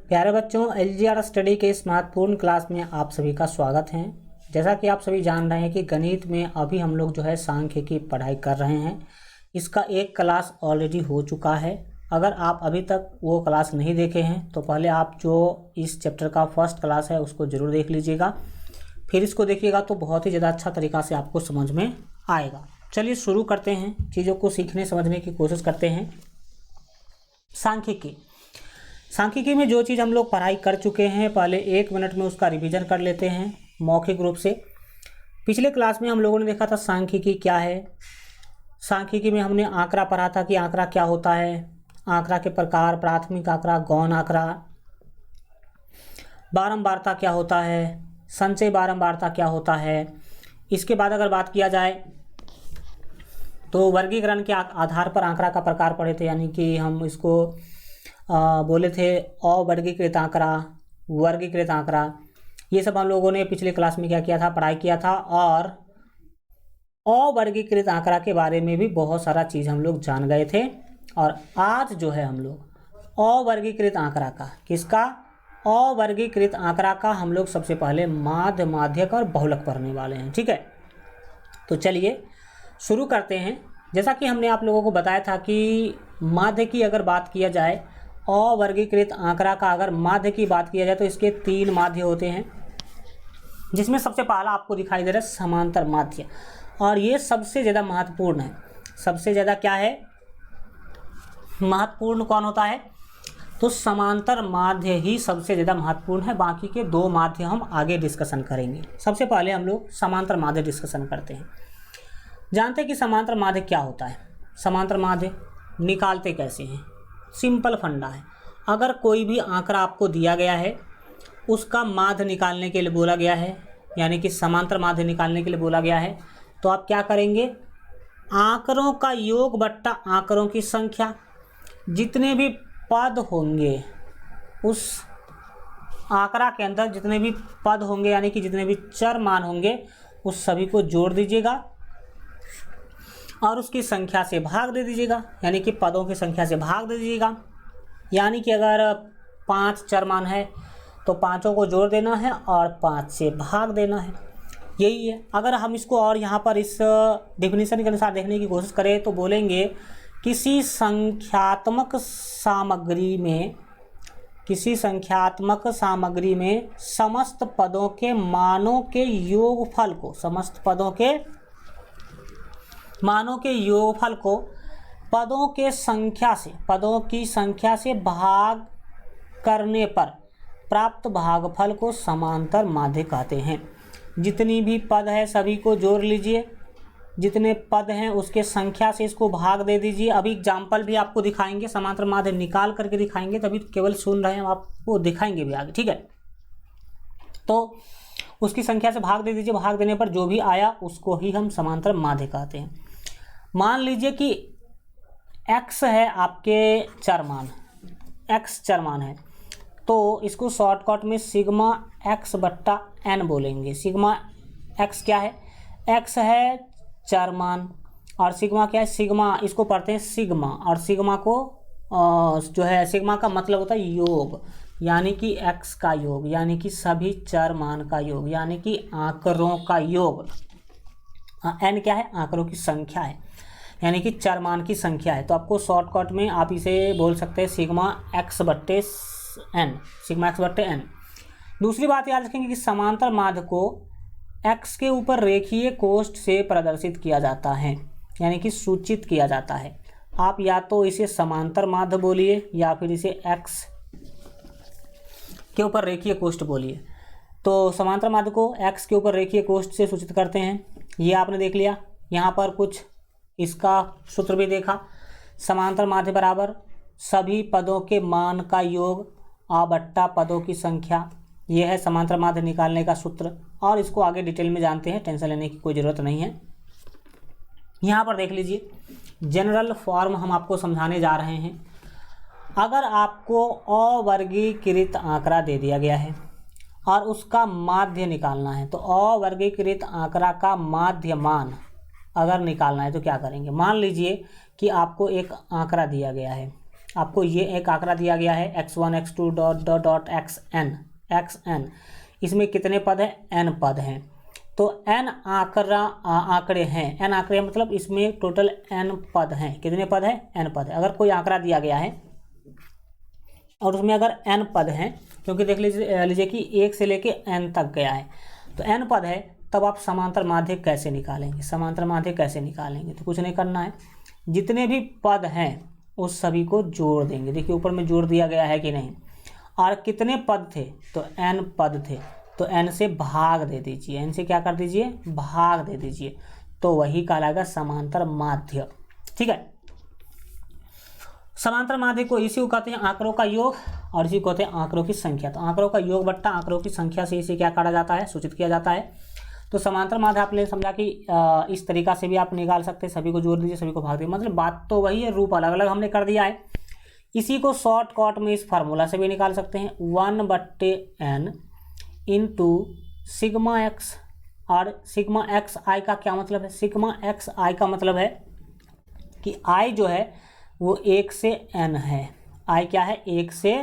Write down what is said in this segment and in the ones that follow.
प्यारे बच्चों, LGR study के इस महत्वपूर्ण क्लास में आप सभी का स्वागत है। जैसा कि आप सभी जान रहे हैं कि गणित में अभी हम लोग जो है सांख्य की पढ़ाई कर रहे हैं। इसका एक क्लास ऑलरेडी हो चुका है। अगर आप अभी तक वो क्लास नहीं देखे हैं तो पहले आप जो इस चैप्टर का फर्स्ट क्लास है उसको ज़रूर देख लीजिएगा, फिर इसको देखिएगा तो बहुत ही ज़्यादा अच्छा तरीक़ा से आपको समझ में आएगा। चलिए शुरू करते हैं, चीज़ों को सीखने समझने की कोशिश करते हैं। सांख्यिकी में जो चीज़ हम लोग पढ़ाई कर चुके हैं, पहले 1 मिनट में उसका रिवीजन कर लेते हैं मौखिक रूप से। पिछले क्लास में हम लोगों ने देखा था सांख्यिकी क्या है। सांख्यिकी में हमने आंकड़ा पढ़ा था कि आंकड़ा क्या होता है, आंकड़ा के प्रकार, प्राथमिक आंकड़ा, गौण आंकड़ा, बारंबारता क्या होता है, संचय बारंबारता क्या होता है। इसके बाद अगर बात किया जाए तो वर्गीकरण के आधार पर आंकड़ा का प्रकार पढ़े थे, यानी कि हम इसको बोले थे अवर्गीकृत आंकड़ा, वर्गीकृत आंकड़ा। ये सब हम लोगों ने पिछले क्लास में क्या किया था, पढ़ाई किया था। और अवर्गीकृत आंकड़ा के बारे में भी बहुत सारा चीज़ हम लोग जान गए थे। और आज जो है हम लोग अवर्गीकृत आंकड़ा का, किसका, अवर्गीकृत आंकड़ा का हम लोग सबसे पहले माध्य, माध्यक और बहुलक पढ़ने वाले हैं। ठीक है, तो चलिए शुरू करते हैं। जैसा कि हमने आप लोगों को बताया था कि माध्य की अगर बात किया जाए, अवर्गीकृत आंकड़ा का अगर माध्य की बात किया जाए तो इसके 3 माध्य होते हैं, जिसमें सबसे पहला आपको दिखाई दे रहा है समांतर माध्य। और ये सबसे ज़्यादा महत्वपूर्ण है। सबसे ज़्यादा क्या है, महत्वपूर्ण कौन होता है, तो समांतर माध्य ही सबसे ज़्यादा महत्वपूर्ण है। बाकी के 2 माध्य हम आगे डिस्कशन करेंगे। सबसे पहले हम लोग समांतर माध्य डिस्कशन करते हैं। जानते हैं कि समांतर माध्य क्या होता है। समांतर माध्य निकालते कैसे हैं, सिंपल फंडा है। अगर कोई भी आंकड़ा आपको दिया गया है, उसका माध्य निकालने के लिए बोला गया है, यानी कि समांतर माध्य निकालने के लिए बोला गया है, तो आप क्या करेंगे, आंकड़ों का योग बट्टा आंकड़ों की संख्या, जितने भी पद होंगे उस आंकड़ा के अंदर, जितने भी पद होंगे यानी कि जितने भी चर मान होंगे, उस सभी को जोड़ दीजिएगा और उसकी संख्या से भाग दे दीजिएगा, यानी कि पदों की संख्या से भाग दे दीजिएगा। यानी कि अगर 5 चर मान है तो 5 को जोड़ देना है और 5 से भाग देना है, यही है। अगर हम इसको और यहाँ पर इस डेफिनेशन के अनुसार देखने की कोशिश करें तो बोलेंगे किसी संख्यात्मक सामग्री में समस्त पदों के मानों के योगफल को, समस्त पदों के मानों के योगफल को पदों की संख्या से भाग करने पर प्राप्त भागफल को समांतर माध्य कहते हैं। जितनी भी पद है सभी को जोड़ लीजिए, जितने पद हैं उसके संख्या से इसको भाग दे दीजिए। अभी एग्जाम्पल भी आपको दिखाएंगे, समांतर माध्य निकाल करके दिखाएंगे, तभी केवल सुन रहे हैं, आपको दिखाएंगे भी आगे। ठीक है, तो उसकी संख्या से भाग दे दीजिए। भाग देने पर जो भी आया उसको ही हम समांतर माध्य कहते हैं। मान लीजिए कि x है आपके चर मान, x चर मान है, तो इसको शॉर्टकट में सिग्मा x बट्टा n बोलेंगे। सिग्मा x क्या है, x है चर मान और सिग्मा क्या है, सिग्मा, इसको पढ़ते हैं सिग्मा। और सिग्मा को जो है, सिग्मा का मतलब होता है योग, यानी कि x का योग, यानी कि सभी चर मान का योग, यानी कि आंकड़ों का योग। n क्या है, आंकड़ों की संख्या है, यानी कि चर मान की संख्या है। तो आपको शॉर्टकट में आप इसे बोल सकते हैं सिग्मा x बट्टे n, सिग्मा x बट्टे n। दूसरी बात याद रखेंगे कि समांतर माध्य को x के ऊपर रेखीय कोष्ठ से प्रदर्शित किया जाता है, यानी कि सूचित किया जाता है। आप या तो इसे समांतर माध्य बोलिए या फिर इसे x के ऊपर रेखीय कोष्ठ बोलिए। तो समांतर माध्य को x के ऊपर रेखीय कोष्ठ से सूचित करते हैं। ये आपने देख लिया। यहाँ पर कुछ इसका सूत्र भी देखा, समांतर माध्य बराबर सभी पदों के मान का योग आ बट्टा पदों की संख्या। यह है समांतर माध्य निकालने का सूत्र, और इसको आगे डिटेल में जानते हैं, टेंशन लेने की कोई ज़रूरत नहीं है। यहाँ पर देख लीजिए, जनरल फॉर्म हम आपको समझाने जा रहे हैं। अगर आपको अवर्गीकृत आंकड़ा दे दिया गया है और उसका माध्य निकालना है, तो अवर्गीकृत आंकड़ा का माध्य मान अगर निकालना है तो क्या करेंगे। मान लीजिए कि आपको एक आंकड़ा दिया गया है, आपको ये एक आंकड़ा दिया गया है x1 x2 dot dot dot xn, इसमें कितने पद हैं, n पद हैं। तो n आंकड़े हैं, n आंकड़े मतलब इसमें टोटल n पद हैं। कितने पद हैं, n पद है। अगर कोई आंकड़ा दिया गया है और उसमें अगर n पद हैं, क्योंकि देख लीजिए कि 1 से लेके n तक गया है, तो n पद है, तब आप समांतर माध्य कैसे निकालेंगे, समांतर माध्य कैसे निकालेंगे। तो कुछ नहीं करना है, जितने भी पद हैं उस सभी को जोड़ देंगे। देखिए ऊपर में जोड़ दिया गया है कि नहीं। और कितने पद थे, तो n पद थे, तो n से भाग दे दीजिए, n से क्या कर दीजिए, भाग दे दीजिए, तो वही कहलाएगा समांतर माध्य। ठीक है, समांतर माध्य को इसी को कहते हैं आंकड़ों का योग, और इसी को कहते हैं आंकड़ों की संख्या। तो आंकड़ों का योग बट्टा आंकड़ों की संख्या से इसे क्या काटा जाता है, सूचित किया जाता है। तो समांतर माध्य आपने समझा कि इस तरीका से भी आप निकाल सकते हैं, सभी को जोड़ दीजिए, सभी को भाग दीजिए, मतलब बात तो वही है, रूप अलग अलग हमने कर दिया है। इसी को शॉर्टकट में इस फार्मूला से भी निकाल सकते हैं, 1/n इंटू सिग्मा एक्स। और सिग्मा एक्स आई का क्या मतलब है, सिग्मा एक्स आई का मतलब है कि आई जो है वो 1 से n है। आई क्या है, 1 से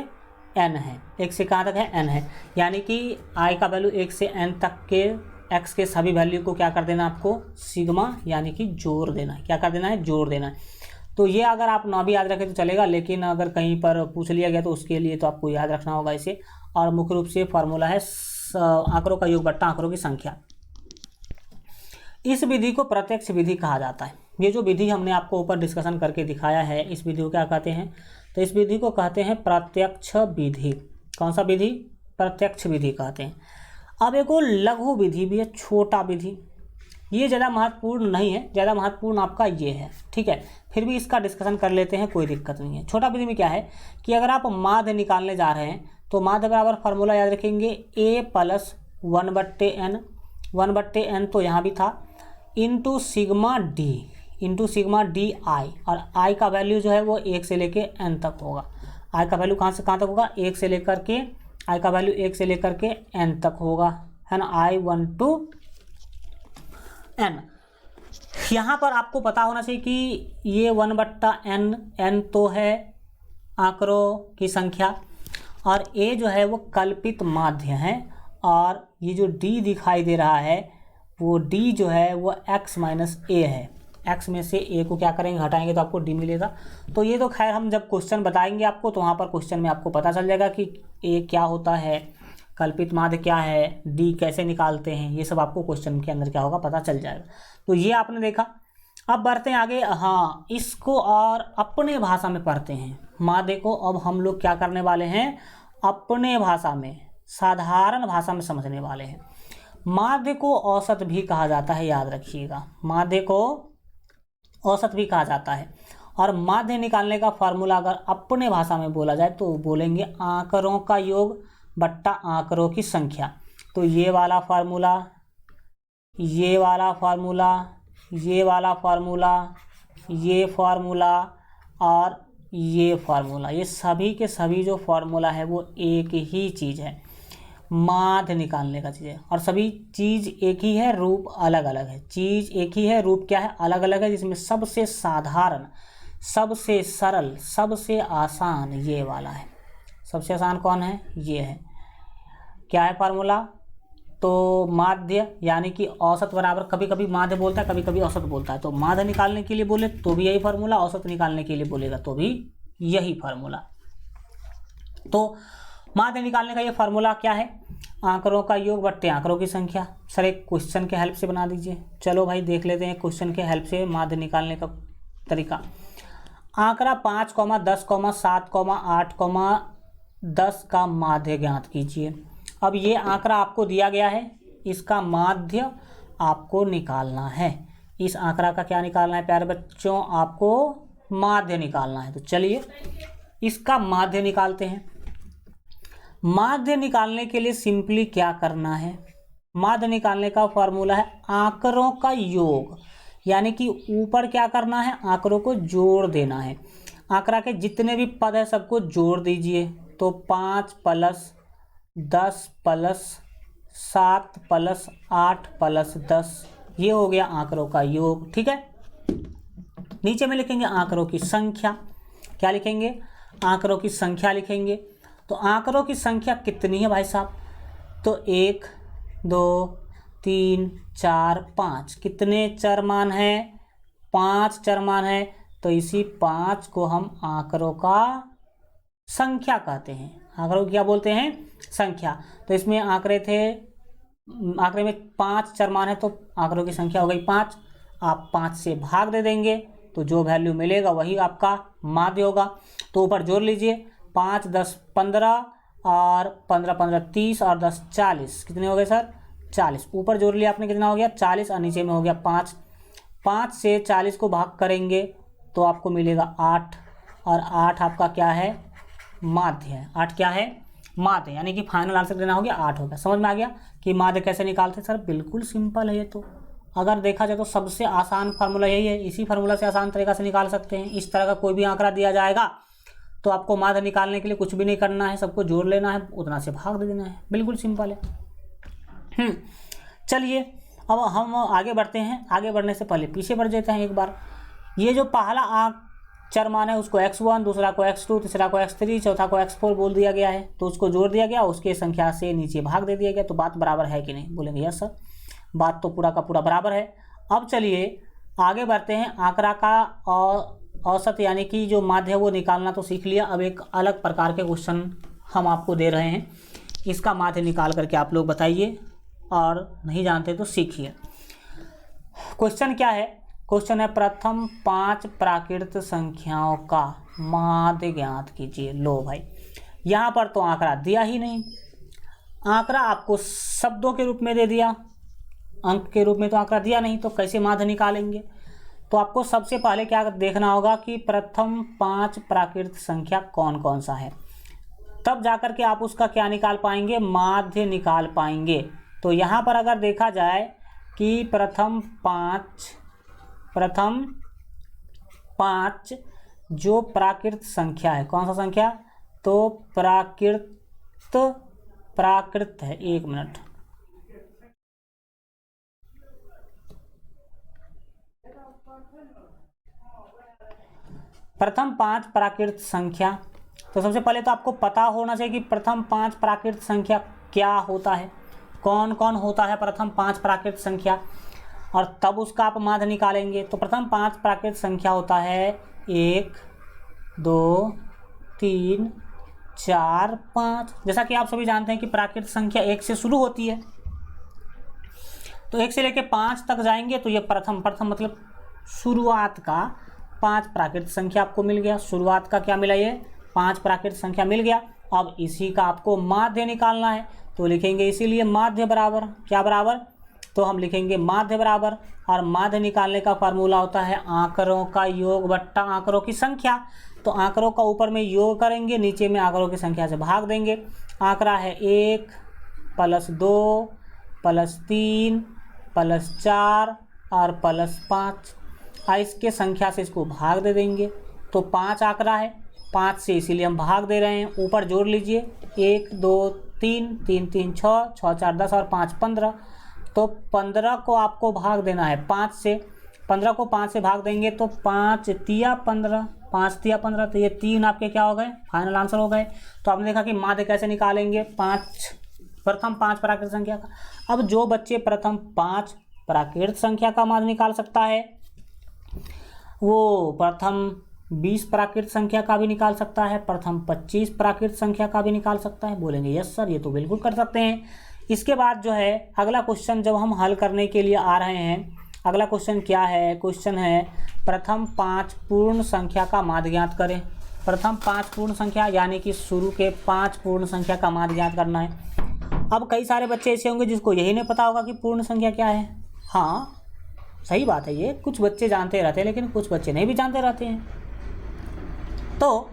n है, 1 से कहाँ तक है, n है, यानी कि आई का वैल्यू 1 से n तक के x के सभी वैल्यू को क्या कर देना, आपको सिग्मा यानी कि जोड़ देना है। क्या कर देना है, जोड़ देना है। तो ये अगर आप ना भी याद रखें तो चलेगा, लेकिन अगर कहीं पर पूछ लिया गया तो उसके लिए तो आपको याद रखना होगा इसे। और मुख्य रूप से फार्मूला है आंकड़ों का योग बट्टा आंकड़ों की संख्या। इस विधि को प्रत्यक्ष विधि कहा जाता है। ये जो विधि हमने आपको ऊपर डिस्कशन करके दिखाया है, इस विधि को क्या कहते हैं, तो इस विधि को कहते हैं प्रत्यक्ष विधि। कौन सा विधि, प्रत्यक्ष विधि कहते हैं। अब एक और लघु विधि भी है, छोटा विधि। ये ज़्यादा महत्वपूर्ण नहीं है, ज़्यादा महत्वपूर्ण आपका ये है। ठीक है, फिर भी इसका डिस्कशन कर लेते हैं, कोई दिक्कत नहीं है। छोटा विधि में क्या है कि अगर आप माध्य निकालने जा रहे हैं तो माध्य बराबर फार्मूला याद रखेंगे, a प्लस 1/n, 1/n तो यहाँ भी था, इंटू सिग्मा डी आई। और आई का वैल्यू जो है वो 1 से लेके n तक होगा। आई का वैल्यू कहाँ से कहाँ तक होगा, 1 से लेकर के, आई का वैल्यू 1 से लेकर के n तक होगा, है ना, I1 to n। यहाँ पर आपको पता होना चाहिए कि ये 1/n, n तो है आंकड़ों की संख्या, और a जो है वो कल्पित माध्य है, और ये जो d दिखाई दे रहा है वो d जो है वो x माइनस a है। x में से a को क्या करेंगे, हटाएंगे तो आपको d मिलेगा। तो ये तो खैर हम जब क्वेश्चन बताएंगे आपको तो वहाँ पर क्वेश्चन में आपको पता चल जाएगा कि a क्या होता है, कल्पित माध्य क्या है, d कैसे निकालते हैं, ये सब आपको क्वेश्चन के अंदर क्या होगा पता चल जाएगा। तो ये आपने देखा। अब बढ़ते हैं आगे। हाँ, इसको और अपने भाषा में पढ़ते हैं। माध्य को अब हम लोग क्या करने वाले हैं, अपने भाषा में, साधारण भाषा में समझने वाले हैं। माध्य को औसत भी कहा जाता है, याद रखिएगा, माध्य को औसत भी कहा जाता है। और माध्य निकालने का फार्मूला अगर अपने भाषा में बोला जाए तो बोलेंगे आंकड़ों का योग बट्टा आंकड़ों की संख्या। तो ये वाला फार्मूला, ये वाला फार्मूला, ये वाला फार्मूला, ये फार्मूला और ये फार्मूला, ये सभी के सभी जो फार्मूला है वो एक ही चीज़ है, माध्य निकालने का चीज़ है। और सभी चीज़ एक ही है, रूप अलग अलग है। चीज़ एक ही है, रूप क्या है, अलग अलग है। जिसमें सबसे साधारण, सबसे सरल, सबसे आसान ये वाला है। सबसे आसान कौन है, ये है। क्या है फार्मूला, तो माध्य यानी कि औसत बराबर, कभी कभी माध्य बोलता है, कभी कभी औसत बोलता है। तो माध्य निकालने के लिए बोले तो भी यही फार्मूला, औसत निकालने के लिए बोलेगा तो भी यही फार्मूला। तो माध्य निकालने का ये फार्मूला क्या है, आंकड़ों का योग बट्टे आंकड़ों की संख्या। सर एक क्वेश्चन के हेल्प से बना दीजिए। चलो भाई देख लेते हैं क्वेश्चन के हेल्प से माध्य निकालने का तरीका। आंकड़ा 5, 10, 7, 8, 10 का माध्य ज्ञात कीजिए। अब ये आंकड़ा आपको दिया गया है, इसका माध्य आपको निकालना है। इस आंकड़ा का क्या निकालना है प्यारे बच्चों, आपको माध्य निकालना है। तो चलिए इसका माध्य निकालते हैं। माध्य निकालने के लिए सिंपली क्या करना है, माध्य निकालने का फॉर्मूला है आंकड़ों का योग, यानी कि ऊपर क्या करना है, आंकड़ों को जोड़ देना है। आंकड़ा के जितने भी पद है सबको जोड़ दीजिए। तो 5 प्लस 10 प्लस 7 प्लस 8 प्लस 10, ये हो गया आंकड़ों का योग। ठीक है, नीचे में लिखेंगे आंकड़ों की संख्या। क्या लिखेंगे, आंकड़ों की संख्या लिखेंगे। तो आंकड़ों की संख्या कितनी है भाई साहब? तो 1 2 3 4 5 कितने चरमान है? 5 चरमान है। तो इसी 5 को हम आंकड़ों का संख्या कहते हैं। आंकड़ों को क्या बोलते हैं? संख्या। तो इसमें आंकड़े में 5 चरमान है तो आंकड़ों की संख्या हो गई 5। आप 5 से भाग दे देंगे तो जो वैल्यू मिलेगा वही आपका माध्य होगा। तो ऊपर जोड़ लीजिए, 5 10 15 और 15 15 30 और 10 40। कितने हो गए सर? 40। ऊपर जोड़ लिया आपने, कितना हो गया? 40 और नीचे में हो गया 5। 5 से 40 को भाग करेंगे तो आपको मिलेगा 8 और 8 आपका क्या है? माध्य है। 8 क्या है? माध्य। यानी कि फाइनल आंसर देना हो गया 8 हो गया। समझ में आ गया कि माध्य कैसे निकालते सर? बिल्कुल सिंपल है ये तो। अगर देखा जाए तो सबसे आसान फार्मूला यही है। इसी फार्मूला से आसान तरीका से निकाल सकते हैं। इस तरह का कोई भी आंकड़ा दिया जाएगा तो आपको माध्य निकालने के लिए कुछ भी नहीं करना है, सबको जोड़ लेना है, उतना से भाग दे देना है। बिल्कुल सिंपल है। चलिए अब हम आगे बढ़ते हैं। आगे बढ़ने से पहले पीछे बढ़ जाते हैं एक बार। ये जो पहला चरमान है उसको x1, दूसरा को x2, तीसरा को x3, चौथा को x4 बोल दिया गया है। तो उसको जोड़ दिया गया, उसके संख्या से नीचे भाग दे दिया गया। तो बात बराबर है कि नहीं? बोलेंगे यस सर, बात तो पूरा का पूरा बराबर है। अब चलिए आगे बढ़ते हैं। आंकड़ा का औसत यानी कि जो माध्य है वो निकालना तो सीख लिया। अब एक अलग प्रकार के क्वेश्चन हम आपको दे रहे हैं, इसका माध्य निकाल करके आप लोग बताइए, और नहीं जानते तो सीखिए। क्वेश्चन क्या है? क्वेश्चन है प्रथम 5 प्राकृत संख्याओं का माध्य ज्ञात कीजिए। लो भाई, यहाँ पर तो आंकड़ा दिया ही नहीं। आंकड़ा आपको शब्दों के रूप में दे दिया, अंक के रूप में तो आंकड़ा दिया नहीं, तो कैसे माध्य निकालेंगे? तो आपको सबसे पहले क्या देखना होगा कि प्रथम 5 प्राकृत संख्या कौन कौन सा है, तब जाकर के आप उसका क्या निकाल पाएंगे? माध्य निकाल पाएंगे। तो यहाँ पर अगर देखा जाए कि प्रथम 5 जो प्राकृत संख्या है, कौन सा संख्या? तो प्राकृत है। एक मिनट, प्रथम 5 प्राकृत संख्या। तो सबसे पहले तो आपको पता होना चाहिए कि प्रथम 5 प्राकृत संख्या क्या होता है, कौन कौन होता है प्रथम 5 प्राकृत संख्या, और तब उसका आप माध्य निकालेंगे। तो प्रथम 5 प्राकृत संख्या होता है 1 2 3 4 5। जैसा कि आप सभी जानते हैं कि प्राकृत संख्या 1 से शुरू होती है, तो 1 से लेकर 5 तक जाएंगे तो ये प्रथम मतलब शुरुआत का 5 प्राकृत संख्या आपको मिल गया। शुरुआत का क्या मिला? ये 5 प्राकृत संख्या मिल गया। अब इसी का आपको माध्य निकालना है, तो लिखेंगे इसीलिए माध्य बराबर, क्या बराबर? तो हम लिखेंगे माध्य बराबर, और माध्य निकालने का फार्मूला होता है आंकड़ों का योग बट्टा आंकड़ों की संख्या। तो आंकड़ों का ऊपर में योग करेंगे, नीचे में आंकड़ों की संख्या से भाग देंगे। आंकड़ा है 1 + 2 + 3 + 4 और +5। इसके संख्या से इसको भाग दे देंगे तो 5 आंकड़ा है, 5 से इसीलिए हम भाग दे रहे हैं। ऊपर जोड़ लीजिए, 1 2 3 3 3 6 6 4 10 और 5 15। तो 15 को आपको भाग देना है 5 से। 15 को 5 से भाग देंगे तो 5 तिया 15, 5 तिया 15। तो ये 3 आपके क्या हो गए? फाइनल आंसर हो गए। तो आपने देखा कि माध्य कैसे निकालेंगे प्रथम 5 प्राकृत संख्या का। अब जो बच्चे प्रथम 5 प्राकृत संख्या का माध्य निकाल सकता है वो प्रथम 20 प्राकृत संख्या का भी निकाल सकता है, प्रथम 25 प्राकृत संख्या का भी निकाल सकता है। बोलेंगे यस सर, ये तो बिल्कुल कर सकते हैं। इसके बाद जो है अगला क्वेश्चन जब हम हल करने के लिए आ रहे हैं, अगला क्वेश्चन क्या है? क्वेश्चन है प्रथम 5 पूर्ण संख्या का माध्य ज्ञात करें। प्रथम 5 पूर्ण संख्या यानी कि शुरू के 5 पूर्ण संख्या का माध्य ज्ञात करना है। अब कई सारे बच्चे ऐसे होंगे जिसको यही नहीं पता होगा कि पूर्ण संख्या क्या है। हाँ सही बात है, ये कुछ बच्चे जानते रहते हैं लेकिन कुछ बच्चे नहीं भी जानते रहते हैं। तो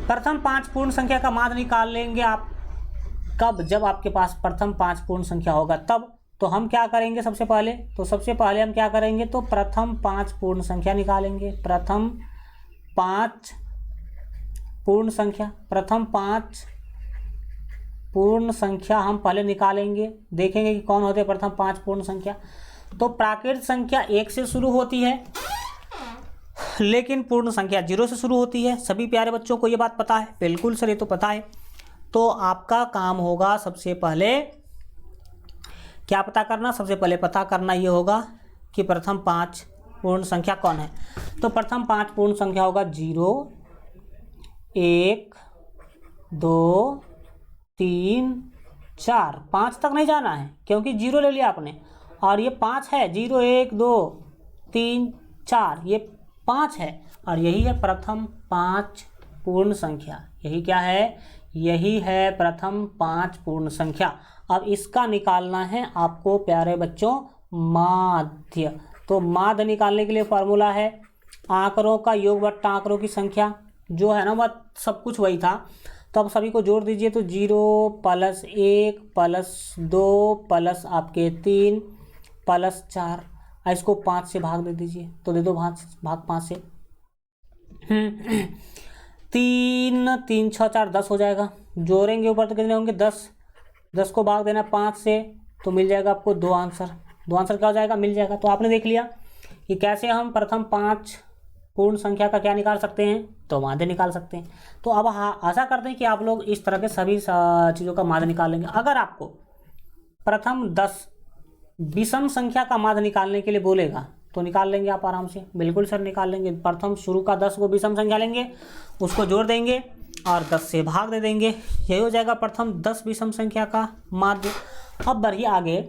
प्रथम 5 पूर्ण संख्या का माध्य निकाल लेंगे आप कब? जब आपके पास प्रथम 5 पूर्ण संख्या होगा तब। तो हम क्या करेंगे सबसे पहले? तो सबसे पहले हम क्या करेंगे? तो प्रथम 5 पूर्ण संख्या निकालेंगे। प्रथम 5 पूर्ण संख्या, प्रथम 5 पूर्ण संख्या हम पहले निकालेंगे, देखेंगे कि कौन होते हैं प्रथम 5 पूर्ण संख्या। तो प्राकृत संख्या 1 से शुरू होती है, लेकिन पूर्ण संख्या 0 से शुरू होती है। सभी प्यारे बच्चों को ये बात पता है? बिल्कुल सर, ये तो पता है। तो आपका काम होगा सबसे पहले क्या पता करना? सबसे पहले पता करना ये होगा कि प्रथम 5 पूर्ण संख्या कौन है। तो प्रथम 5 पूर्ण संख्या होगा 0, 1, 2, 3, 4। 5 तक नहीं जाना है क्योंकि 0 ले लिया आपने, और ये 5 है। 0, 1, 2, 3, 4, ये 5 है, और यही है प्रथम 5 पूर्ण संख्या। यही क्या है? यही है प्रथम 5 पूर्ण संख्या। अब इसका निकालना है आपको प्यारे बच्चों माध्य। तो माध्य निकालने के लिए फॉर्मूला है आंकड़ों का योग बट्टा आंकड़ों की संख्या, जो है ना, वह सब कुछ वही था। तो अब सभी को जोड़ दीजिए। तो 0 + 1 + 2 + आपके 3 + 4, इसको 5 से भाग दे दीजिए। तो दे दो भाग 5 से। 3 3 6 4 10 हो जाएगा। जोड़ेंगे ऊपर तो कितने होंगे? 10। 10 को भाग देना 5 से, तो मिल जाएगा आपको 2 आंसर। 2 आंसर क्या हो जाएगा? मिल जाएगा। तो आपने देख लिया कि कैसे हम प्रथम 5 पूर्ण संख्या का क्या निकाल सकते हैं, तो माध्य निकाल सकते हैं। तो अब आशा करते हैं कि आप लोग इस तरह के सभी चीज़ों का माध्य निकाल लेंगे। अगर आपको प्रथम 10 विषम संख्या का माध्य निकालने के लिए बोलेगा तो निकाल लेंगे आप आराम से। बिल्कुल सर, निकाल लेंगे। प्रथम शुरू का 10 को विषम संख्या लेंगे, उसको जोड़ देंगे और 10 से भाग दे देंगे। यही हो जाएगा प्रथम 10 विषम संख्या का माध्य। अब बढ़िए आगे।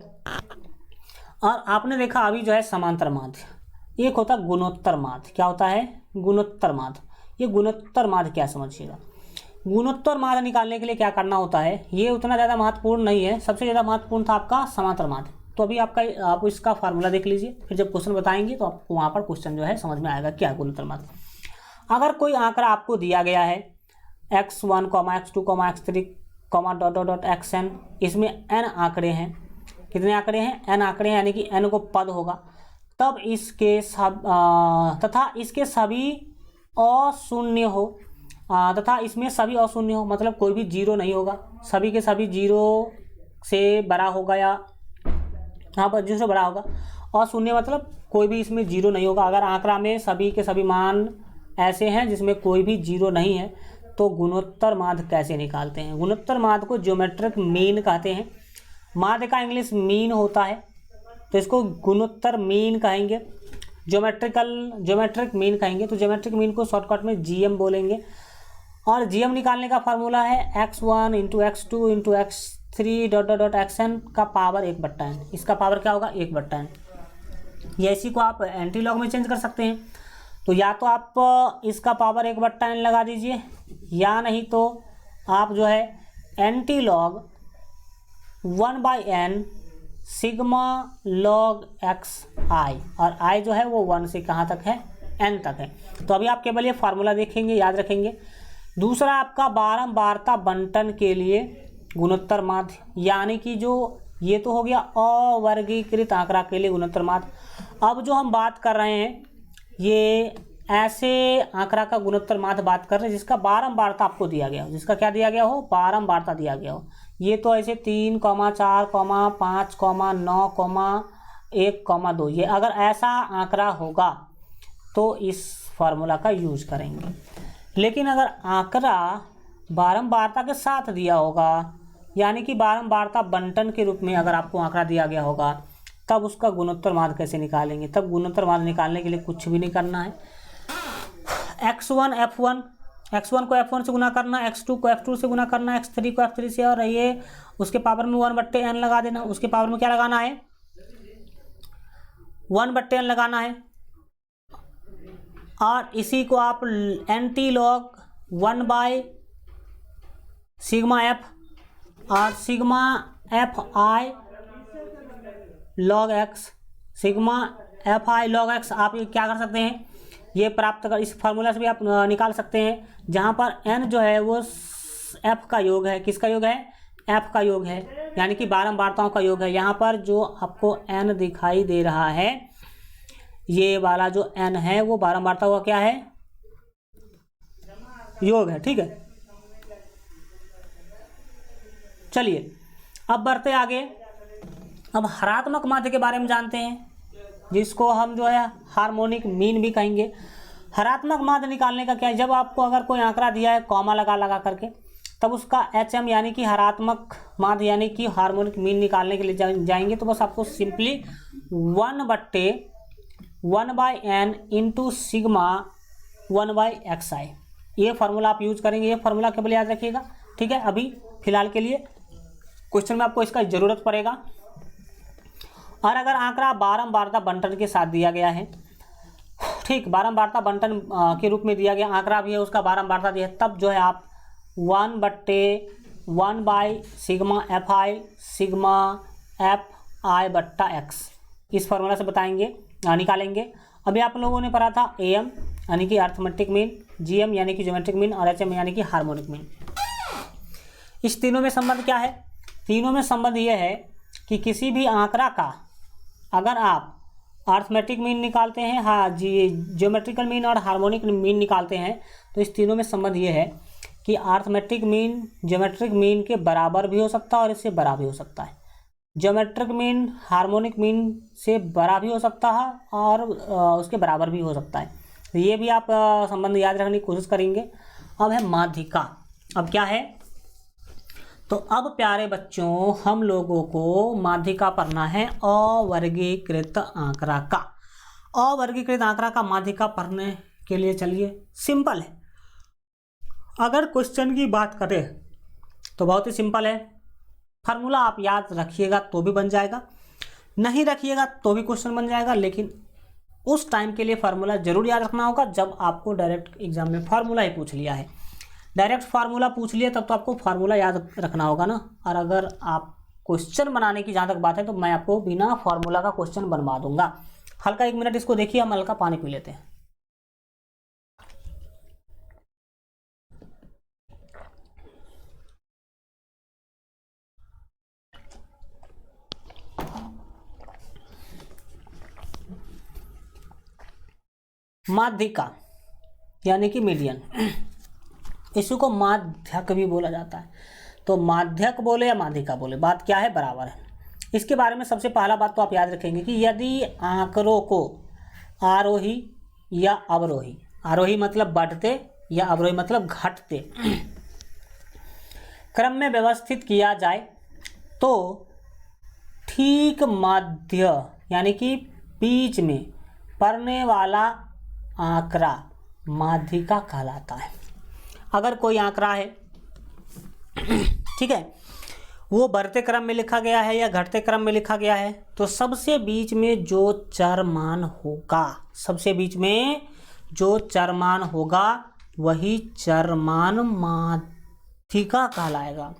और आपने देखा अभी जो है समांतर माध्य, एक होता है गुणोत्तर माध्य। क्या होता है? गुणोत्तर माध्य। ये गुणोत्तर माध्य क्या समझिएगा। गुणोत्तर माध्य निकालने के लिए क्या करना होता है, ये उतना ज़्यादा महत्वपूर्ण नहीं है। सबसे ज़्यादा महत्वपूर्ण था आपका समांतर माध्य। तो अभी आप इसका फार्मूला देख लीजिए, फिर जब क्वेश्चन बताएंगे तो आपको वहाँ पर क्वेश्चन जो है समझ में आएगा क्या है गुणोत्तर माध्य। अगर कोई आंकड़ा आपको दिया गया है x1, x2, x3, xn, इसमें n आंकड़े हैं। कितने आंकड़े हैं? n आंकड़े हैं, यानी कि n को पद होगा। तब इसके तथा इसके सभी अशून्य हो, तथा इसमें सभी अशून्य हो, मतलब कोई भी 0 नहीं होगा। सभी के सभी 0 से बड़ा होगा, या यहाँ पर 0 से बड़ा होगा। अशून्य मतलब कोई भी इसमें 0 नहीं होगा। अगर आंकड़ा में सभी के सभी मान ऐसे हैं जिसमें कोई भी 0 नहीं है, तो गुणोत्तर माध्य कैसे निकालते हैं? गुणोत्तर माध्य को ज्योमेट्रिक मीन कहते हैं। माध्य का इंग्लिश मीन होता है, तो इसको गुणोत्तर मीन कहेंगे, ज्योमेट्रिक मीन कहेंगे। तो ज्योमेट्रिक मीन को शॉर्टकट में GM बोलेंगे। और GM निकालने का फार्मूला है x1 × x2 × x3 ... xn का पावर 1/n। इसका पावर क्या होगा? 1/n। या इसी को आप एंटी लॉग में चेंज कर सकते हैं। तो या तो आप इसका पावर 1/n लगा दीजिए, या नहीं तो आप जो है anti log 1/n sigma log xi, और i जो है वो 1 से कहाँ तक है? n तक है। तो अभी आप केवल ये फार्मूला देखेंगे, याद रखेंगे। दूसरा आपका बारंबारता बंटन के लिए गुणोत्तर माध्य, यानी कि जो ये तो हो गया अवर्गीकृत आंकड़ा के लिए गुणोत्तर माध्य। अब जो हम बात कर रहे हैं ये ऐसे आंकड़ा का गुणोत्तर माध्य बात कर रहे हैं जिसका बारंबारता आपको दिया गया हो। जिसका क्या दिया गया हो? बारंबारता दिया गया हो। ये तो ऐसे 3, 4, 5, 9, 1, 2, ये अगर ऐसा आंकड़ा होगा तो इस फार्मूला का यूज करेंगे। लेकिन अगर आंकड़ा बारंबारता के साथ दिया होगा, यानी कि बारंबारता बंटन के रूप में अगर आपको आंकड़ा दिया गया होगा, तब उसका गुणोत्तर माध्य कैसे निकालेंगे? तब गुणोत्तर माध्य निकालने के लिए कुछ भी नहीं करना है। x1 को f1 से गुना करना, x2 को f2 से गुना करना, x3 को f3 से, और ये उसके पावर में 1/n लगा देना। उसके पावर में क्या लगाना है? 1/n लगाना है। और इसी को आप एंटी लॉग 1/σf और sigma fi log x, sigma fi log x आप ये क्या कर सकते हैं? ये प्राप्त कर, इस फार्मूला से भी आप निकाल सकते हैं, जहाँ पर n जो है वो f का योग है। किसका योग है? f का योग है, यानी कि बारंबारताओं का योग है। यहाँ पर जो आपको n दिखाई दे रहा है, ये वाला जो n है वो बारंबारताओं का क्या है? योग है। ठीक है, चलिए अब बढ़ते आगे। अब हरात्मक माध्य के बारे में जानते हैं, जिसको हम जो है हार्मोनिक मीन भी कहेंगे। हरात्मक माध्य निकालने का क्या है, जब आपको अगर कोई आंकड़ा दिया है कॉमा लगा करके, तब उसका HM यानी कि हरात्मक माध्य यानी कि हार्मोनिक मीन निकालने के लिए जाएंगे, तो बस आपको simply 1/1/n into sigma 1/xi, ये फार्मूला आप यूज करेंगे। ये फार्मूला केवल याद रखिएगा, ठीक है। अभी फिलहाल के लिए क्वेश्चन में आपको इसका ज़रूरत पड़ेगा। और अगर आंकड़ा बारंबारता बंटन के साथ दिया गया है, ठीक, बारंबारता बंटन के रूप में दिया गया आंकड़ा भी है, उसका बारंबारता दिया है, तब जो है आप 1/1/सिग्मा fi सिग्मा fi/x इस फार्मूला से बताएंगे, निकालेंगे। अभी आप लोगों ने पढ़ा था AM यानी कि अर्थमेटिक मीन, GM यानी कि ज्योमेट्रिक मीन और HM यानी कि हार्मोनिक मीन। इस तीनों में संबंध क्या है? तीनों में संबंध ये है कि किसी भी आंकड़ा का अगर आप अर्थमेटिक मीन निकालते हैं, हाँ जी, ज्योमेट्रिकल मीन और हार्मोनिक मीन निकालते हैं, तो इस तीनों में संबंध ये है कि अर्थमेटिक मीन ज्योमेट्रिक मीन के बराबर भी हो सकता है और इससे बड़ा भी हो सकता है। ज्योमेट्रिक मीन हार्मोनिक मीन से बड़ा भी हो सकता है और उसके बराबर भी हो सकता है। तो ये भी आप संबंध याद रखने की कोशिश करेंगे। अब है माध्यिका। अब क्या है? तो अब प्यारे बच्चों, हम लोगों को माध्यिका पढ़ना है अवर्गीकृत आंकड़ा का। अवर्गीकृत आंकड़ा का माध्यिका पढ़ने के लिए चलिए सिंपल है। अगर क्वेश्चन की बात करें तो बहुत ही सिंपल है। फार्मूला आप याद रखिएगा तो भी बन जाएगा, नहीं रखिएगा तो भी क्वेश्चन बन जाएगा, लेकिन उस टाइम के लिए फार्मूला जरूर याद रखना होगा जब आपको डायरेक्ट एग्जाम में फार्मूला ही पूछ लिया है। डायरेक्ट फार्मूला पूछ लिया तब तो आपको फार्मूला याद रखना होगा ना। और अगर आप क्वेश्चन बनाने की जहाँ तक बात है तो मैं आपको बिना फार्मूला का क्वेश्चन बनवा दूंगा। हल्का 1 मिनट इसको देखिए, हम हल्का पानी पी लेते हैं। माध्यिका यानी कि मीडियन, इसको माध्यक भी बोला जाता है। तो माध्यक बोले या माध्यिका बोले, बात क्या है, बराबर है। इसके बारे में सबसे पहला बात तो आप याद रखेंगे कि यदि आंकड़ों को आरोही या अवरोही, आरोही मतलब बढ़ते या अवरोही मतलब घटते क्रम में व्यवस्थित किया जाए तो ठीक मध्य यानी कि बीच में पड़ने वाला आंकड़ा माध्यिका कहलाता है। अगर कोई आंकड़ा है, ठीक है, वो बढ़ते क्रम में लिखा गया है या घटते क्रम में लिखा गया है, तो सबसे बीच में जो चरमान होगा, सबसे बीच में जो चरमान होगा वही चरमान माध्यिका कहलाएगा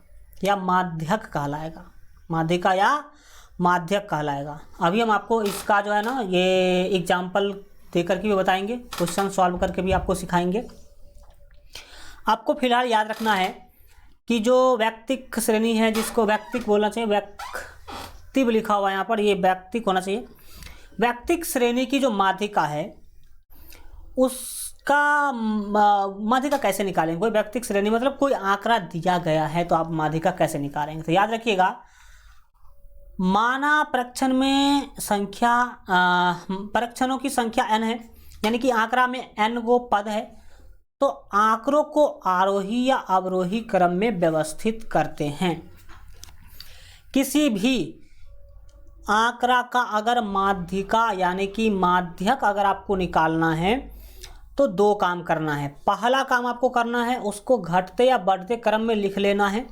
या माध्यक कहलाएगा, माध्यिका या माध्यक कहलाएगा। अभी हम आपको इसका जो है ना ये एग्जाम्पल देकर के भी बताएंगे, क्वेश्चन सॉल्व करके भी आपको सिखाएंगे। आपको फिलहाल याद रखना है कि जो व्यक्तिक श्रेणी है, जिसको व्यक्तिक बोलना चाहिए, व्यक्तिक लिखा हुआ है यहाँ पर, ये व्यक्तिक होना चाहिए। व्यक्तिक श्रेणी की जो माध्यिका है उसका माध्यिका कैसे निकालेंगे? कोई व्यक्तिक श्रेणी मतलब कोई आंकड़ा दिया गया है तो आप माध्यिका कैसे निकालेंगे? तो याद रखिएगा, माना परीक्षण में संख्या परीक्षणों की संख्या n है, यानी कि आंकड़ा में n गो पद है, तो आंकड़ों को आरोही या अवरोही क्रम में व्यवस्थित करते हैं। किसी भी आंकड़ा का अगर माध्यिका यानी कि माध्यक अगर आपको निकालना है तो 2 काम करना है। पहला काम आपको करना है उसको घटते या बढ़ते क्रम में लिख लेना है,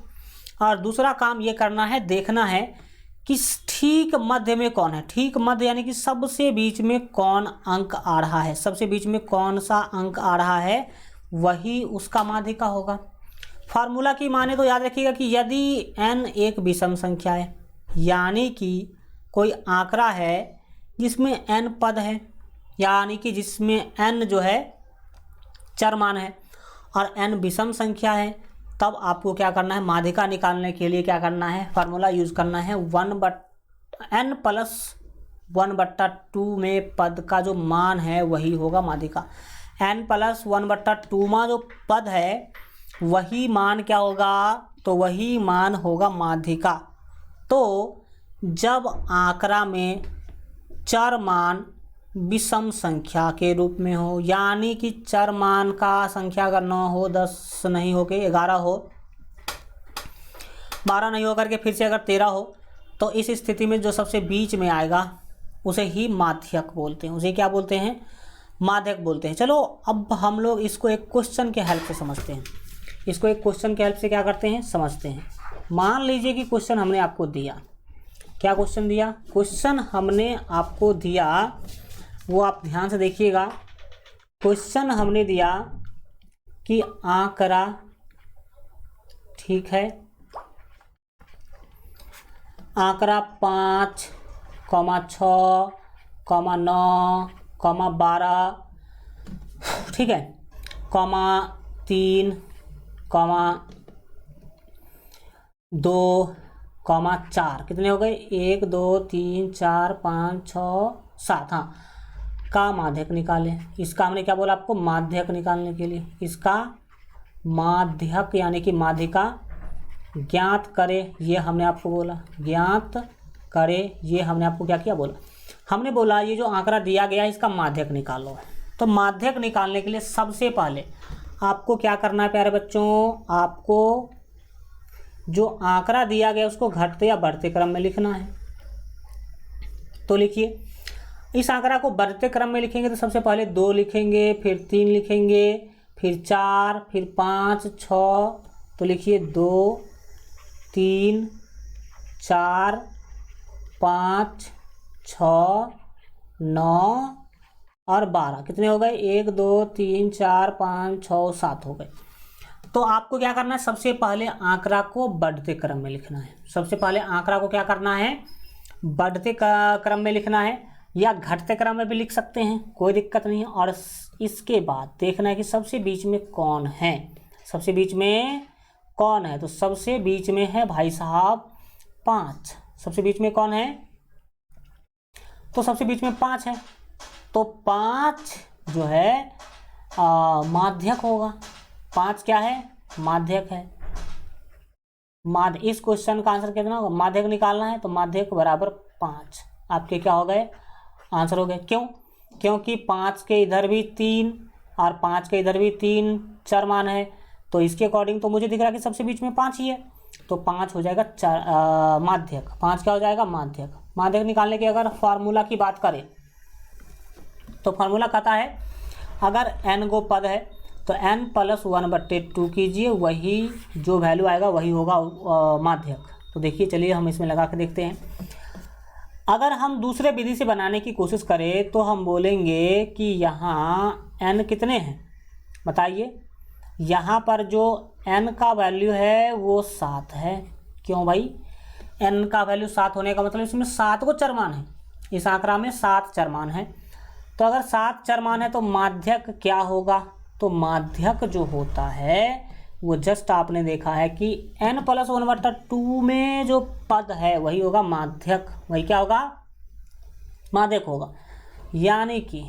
और दूसरा काम ये करना है, देखना है कि ठीक मध्य में कौन है। ठीक मध्य यानी कि सबसे बीच में कौन अंक आ रहा है, सबसे बीच में कौन सा अंक आ रहा है वही उसका माध्यिका होगा। फार्मूला की माने तो याद रखिएगा कि यदि n एक विषम संख्या है, यानी कि कोई आंकड़ा है जिसमें n पद है, यानी कि जिसमें n जो है चरमान है और n विषम संख्या है, तब आपको क्या करना है, माध्यिका निकालने के लिए क्या करना है, फार्मूला यूज करना है। n + 1/2 में पद का जो मान है वही होगा माध्यिका। n + 1/2 में जो पद है वही मान क्या होगा, तो वही मान होगा माध्यिका। तो जब आंकड़ा में चर मान विषम संख्या के रूप में हो, यानी कि चर मान का संख्या अगर 9 हो, 10 नहीं हो के 11 हो, 12 नहीं हो करके फिर से अगर 13 हो, तो इस स्थिति में जो सबसे बीच में आएगा उसे ही माध्यक बोलते हैं। उसे क्या बोलते हैं? माध्यक बोलते हैं। चलो अब हम लोग इसको एक क्वेश्चन के हेल्प से समझते हैं। इसको एक क्वेश्चन के हेल्प से क्या करते हैं? समझते हैं। मान लीजिए कि क्वेश्चन हमने आपको दिया, क्या क्वेश्चन दिया? क्वेश्चन हमने आपको दिया, वो आप ध्यान से देखिएगा। क्वेश्चन हमने दिया कि आंकड़ा, ठीक है, आंकड़ा 5, 6, 9, 12, ठीक है, 3, 2, 4, कितने हो गए? 1, 2, 3, 4, 5, 6, 7, हाँ, का माध्यक निकालें। इसका हमने क्या बोला आपको? माध्यक निकालने के लिए इसका माध्यक यानी कि माध्यिका ज्ञात करें, ये हमने आपको बोला। ज्ञात करें, ये हमने आपको क्या किया? बोला। हमने बोला ये जो आंकड़ा दिया गया है इसका माध्यक निकालो। तो माध्यक निकालने के लिए सबसे पहले आपको क्या करना है प्यारे बच्चों? आपको जो आंकड़ा दिया गया उसको घटते या बढ़ते क्रम में लिखना है। तो लिखिए, इस आंकड़ा को बढ़ते क्रम में लिखेंगे तो सबसे पहले 2 लिखेंगे, फिर 3 लिखेंगे, फिर 4, फिर 5, 6। तो लिखिए 2, 3, 4, 5, 6, 9 और 12, कितने हो गए? 1, 2, 3, 4, 5, 6, 7 हो गए। तो आपको क्या करना है? सबसे पहले आंकड़ा को बढ़ते क्रम में लिखना है। सबसे पहले आंकड़ा को क्या करना है? बढ़ते क्रम में लिखना है, या घटते क्रम में भी लिख सकते हैं, कोई दिक्कत नहीं है। और इसके बाद देखना है कि सबसे बीच में कौन है। सबसे बीच में कौन है? तो सबसे बीच में है भाई साहब 5। सबसे बीच में कौन है? तो सबसे बीच में 5 है। तो 5 जो है माध्यक होगा। 5 क्या है? माध्यक है। इस क्वेश्चन का आंसर कितना होगा? माध्यक निकालना है तो माध्यक बराबर 5 आपके क्या हो गए? आंसर हो गए। क्यों? क्योंकि 5 के इधर भी 3 और 5 के इधर भी 3 चर मान है, तो इसके अकॉर्डिंग तो मुझे दिख रहा है कि सबसे बीच में 5 ही है, तो 5 हो जाएगा माध्यक। 5 क्या हो जाएगा? माध्यक। माध्यक निकालने के अगर फार्मूला की बात करें तो फार्मूला कहता है अगर n गो पद है तो n + 1/2 कीजिए, वही जो वैल्यू आएगा वही होगा माध्यक। तो देखिए, चलिए हम इसमें लगा के देखते हैं। अगर हम दूसरे विधि से बनाने की कोशिश करें तो हम बोलेंगे कि यहाँ n कितने हैं? बताइए। यहाँ पर जो n का वैल्यू है वो 7 है। क्यों भाई? n का वैल्यू 7 होने का मतलब इसमें 7 को चर मान है। इस आंकड़ा में 7 चर मान है। तो अगर 7 चर मान है तो माध्यक क्या होगा? तो माध्यक जो होता है वो जस्ट आपने देखा है कि n + 1/2 में जो पद है वही होगा माध्यक। वही क्या होगा? माध्यक होगा। यानी कि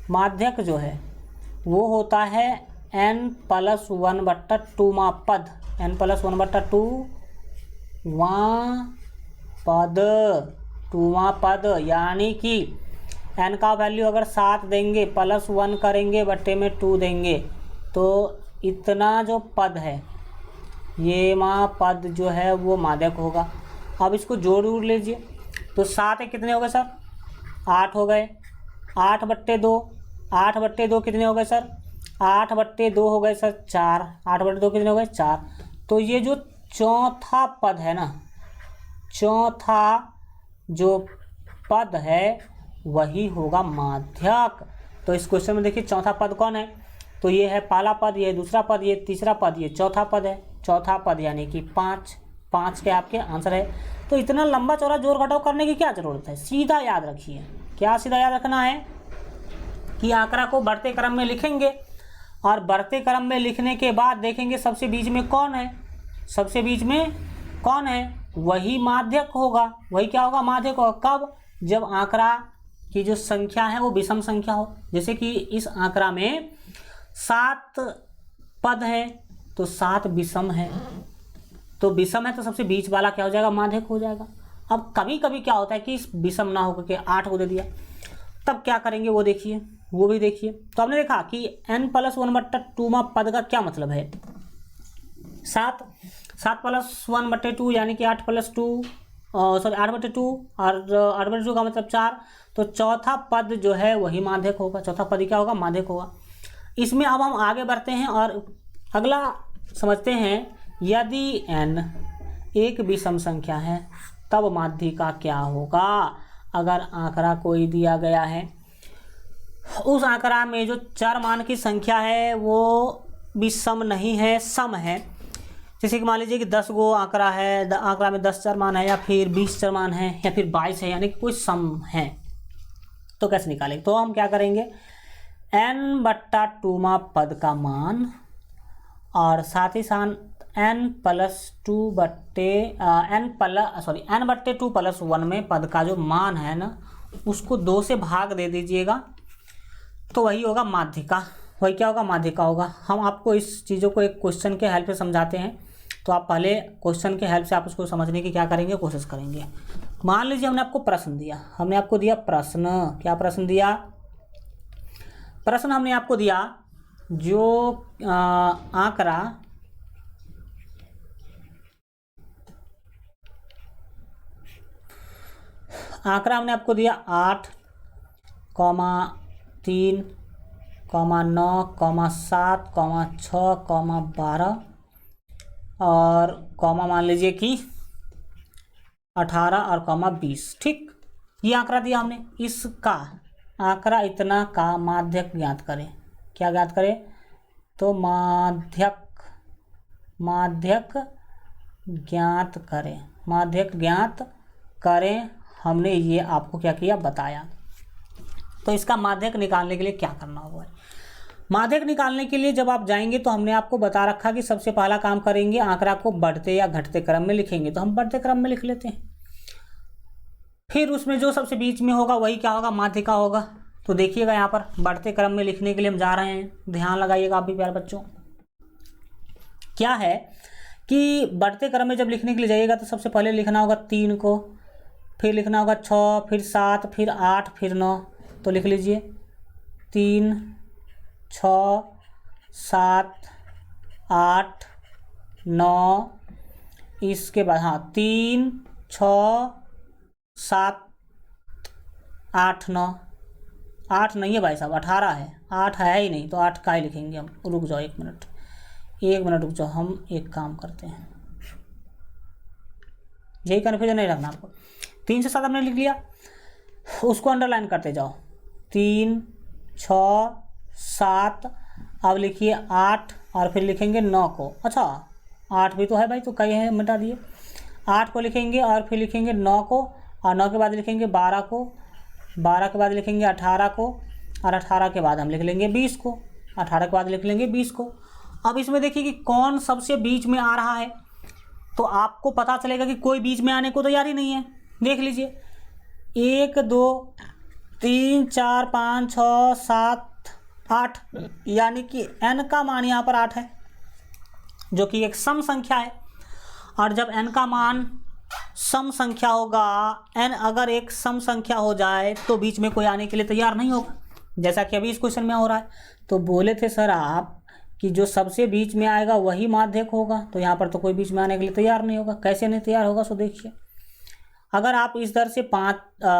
माध्यक जो है वो होता है n + 1/2 मा पद। n + 1/2 पद, 2वां पद, यानी कि n का वैल्यू अगर 7 देंगे, +1 करेंगे, बट्टे में 2 देंगे, तो इतना जो पद है ये माँ पद जो है वो माध्यक होगा। अब इसको जोड़ लीजिए तो 7 कितने हो गए सर? 8 हो गए। 8/2, 8/2 कितने हो गए सर? 8/2 हो गए सर 4। 8/2 कितने हो गए? 4। तो ये जो चौथा पद है ना, चौथा जो पद है वही होगा माध्यक। तो इस क्वेश्चन में देखिए चौथा पद कौन है? तो ये है पहला पद, ये दूसरा पद, ये तीसरा पद, ये चौथा पद है। चौथा पद यानी कि 5 के आपके आंसर है। तो इतना लंबा चौड़ा जोड़ घटाव करने की क्या जरूरत है? सीधा याद रखिए। क्या सीधा याद रखना है? कि आंकड़ा को बढ़ते क्रम में लिखेंगे और बढ़ते क्रम में लिखने के बाद देखेंगे सबसे बीच में कौन है। सबसे बीच में कौन है? वही माध्यक होगा। वही क्या होगा? माध्यक होगा। कब? जब आंकड़ा की जो संख्या है वो विषम संख्या हो। जैसे कि इस आंकड़ा में 7 पद है तो 7 विषम है, तो विषम है तो सबसे बीच वाला क्या हो जाएगा? माध्यक हो जाएगा। अब कभी कभी क्या होता है कि इस विषम ना होकर के 8 को दे दिया, तब क्या करेंगे वो देखिए, वो भी देखिए। तो आपने देखा कि n+1/2 पद का क्या मतलब है, 7 7+1/2 यानी कि 8+2 सॉरी 8/2 और 8/2 का मतलब 4। तो चौथा पद जो है वही माध्यक होगा, चौथा पद क्या होगा, माध्यक होगा। इसमें अब हम आगे बढ़ते हैं और अगला समझते हैं, यदि n एक विषम संख्या है तब माध्यिका क्या होगा। अगर आंकड़ा कोई दिया गया है, उस आंकड़ा में जो चर मान की संख्या है वो विषम नहीं है, सम है। जैसे कि मान लीजिए कि 10 गो आंकड़ा है, आंकड़ा में 10 चर मान है या फिर 20 चर मान है या फिर 22 है, यानी कि कोई सम है। तो कैसे निकालेंगे, तो हम क्या करेंगे, n/2 पद का मान और साथ ही साथ n/2 में पद का जो मान है ना, उसको 2 से भाग दे दीजिएगा, तो वही होगा माध्यिका। वही क्या होगा, माध्यिका होगा। हम आपको इस चीज़ों को एक क्वेश्चन के हेल्प से समझाते हैं, तो आप पहले क्वेश्चन के हेल्प से आप उसको समझने की क्या करेंगे, कोशिश करेंगे। मान लीजिए हमने आपको प्रश्न दिया, हमने आपको दिया प्रश्न, क्या प्रश्न दिया, प्रश्न हमने आपको दिया जो आंकड़ा हमने आपको दिया 8, 3, 9, 7, 6, 12 और कॉमा मान लीजिए कि 18 और 20। ठीक, ये आंकड़ा दिया हमने, इसका आंकड़ा इतना का माध्यक ज्ञात करें। क्या ज्ञात करें, तो माध्यक ज्ञात करें, माध्यक ज्ञात करें। हमने ये आपको क्या किया, बताया। तो इसका माध्यक निकालने के लिए क्या करना होगा, माध्यक निकालने के लिए जब आप जाएंगे तो हमने आपको बता रखा कि सबसे पहला काम करेंगे, आंकड़ा को बढ़ते या घटते क्रम में लिखेंगे। तो हम बढ़ते क्रम में लिख लेते हैं, फिर उसमें जो सबसे बीच में होगा वही क्या होगा, माध्यिका होगा। तो देखिएगा यहाँ पर बढ़ते क्रम में लिखने के लिए हम जा रहे हैं, ध्यान लगाइएगा आप भी प्यारे बच्चों। क्या है कि बढ़ते क्रम में जब लिखने के लिए जाइएगा तो सबसे पहले लिखना होगा 3 को, फिर लिखना होगा 6, फिर 7, फिर 8, फिर 9। तो लिख लीजिए 3, 6, 7, 8, 9। इसके बाद 3, 6, 7, 8, 9। 8 नहीं है भाई साहब, 18 है, 8 है ही नहीं, तो 8 का ही लिखेंगे हम। रुक जाओ 1 मिनट, 1 मिनट रुक जाओ, हम एक काम करते हैं, यही कन्फ्यूजन नहीं रखना आपको। 3 से 7 हमने लिख लिया, उसको अंडरलाइन करते जाओ, 3, 6, 7। अब लिखिए 8 और फिर लिखेंगे 9 को। अच्छा 8 भी तो है भाई, तो कई है, मिटा दिए। 8 को लिखेंगे और फिर लिखेंगे 9 को, और 9 के बाद लिखेंगे 12 को, 12 के बाद लिखेंगे 18 को, और 18 के बाद हम लिख लेंगे 20 को, 18 के बाद लिख लेंगे 20 को। अब इसमें देखिए कि कौन सबसे बीच में आ रहा है, तो आपको पता चलेगा कि कोई बीच में आने को तैयार ही नहीं है। देख लीजिए 1, 2, 3, 4, 5, 6, 7, 8, यानी कि n का मान यहाँ पर 8 है, जो कि एक सम संख्या है। और जब n का मान सम संख्या होगा, n अगर एक सम संख्या हो जाए तो बीच में कोई आने के लिए तैयार नहीं होगा, जैसा कि अभी इस क्वेश्चन में हो रहा है। तो बोले थे सर आप कि जो सबसे बीच में आएगा वही माध्यक होगा, तो यहाँ पर तो कोई बीच में आने के लिए तैयार नहीं होगा। कैसे नहीं तैयार होगा, सो देखिए, अगर आप इधर से 5,